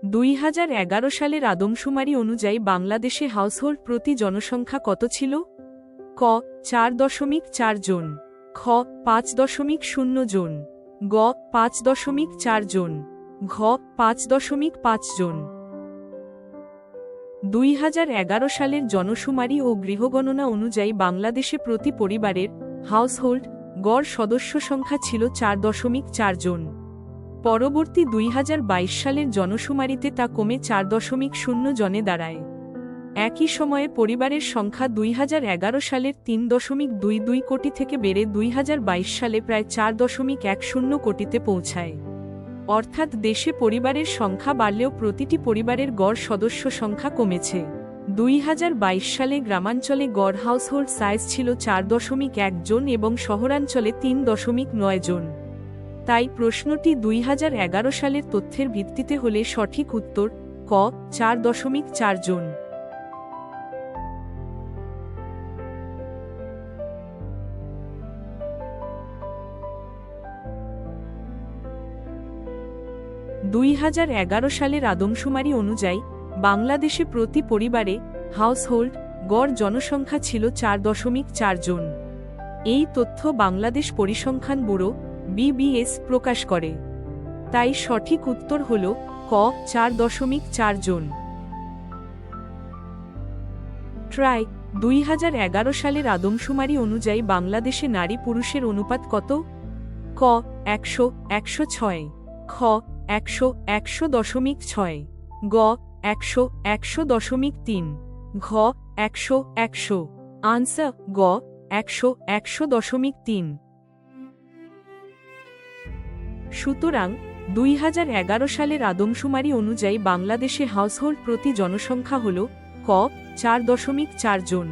2011 সালের আদমশুমারি অনুযায়ী বাংলাদেশে হাউসহোল্ড প্রতি জনসংখ্যা কত ছিল? ক 4.4 জন, খ 5.0 জন, গ 5.4 জন, ঘ 5.5 জন। 2011 সালের জনশুমারি ও গৃহগণনা অনুযায়ী বাংলাদেশে প্রতি পরিবারের হাউসহোল্ড গড় সদস্য সংখ্যা ছিল 4.4 জন। পরবর্তী 2022 সালের জনশুমারিতে তা কমে 4.0 জনে দাঁড়ায়। একই সময়ে পরিবারের সংখ্যা 2011 সালের 3.22 কোটি থেকে বেড়ে 2022 সালে প্রায় 4.10 কোটিতে পৌঁছায়। অর্থাৎ দেশে পরিবারের সংখ্যা বাড়লেও প্রতিটি পরিবারের গড় সদস্য সংখ্যা কমেছে। 2022 সালে গ্রামাঞ্চলে গড় হাউসহোল্ড সাইজ ছিল 4.1 জন এবং শহরাঞ্চলে 3.9 জন। তাই প্রশ্নটি 2011 সালের তথ্যের ভিত্তিতে হলে সঠিক উত্তর ক 4.4 জন। সালের আদমশুমারি অনুযায়ী বাংলাদেশে প্রতি পরিবারে হাউসহোল্ড গড় জনসংখ্যা ছিল 4.4 জন। এই তথ্য বাংলাদেশ পরিসংখ্যান ব্যুরো BBS প্রকাশ করে। তাই সঠিক উত্তর হল ক 4.4 জন। ট্রাই 2011 সালের আদমশুমারি অনুযায়ী বাংলাদেশে নারী পুরুষের অনুপাত কত? ক 100:106, খ 100:100.6, গ 100:100.3, ঘ 100:100। আনসার গ 100:100.3। সুতরাং 2011 সালের আদমশুমারি অনুযায়ী বাংলাদেশে হাউসহোল্ড প্রতি জনসংখ্যা হল ক 4.4 জন।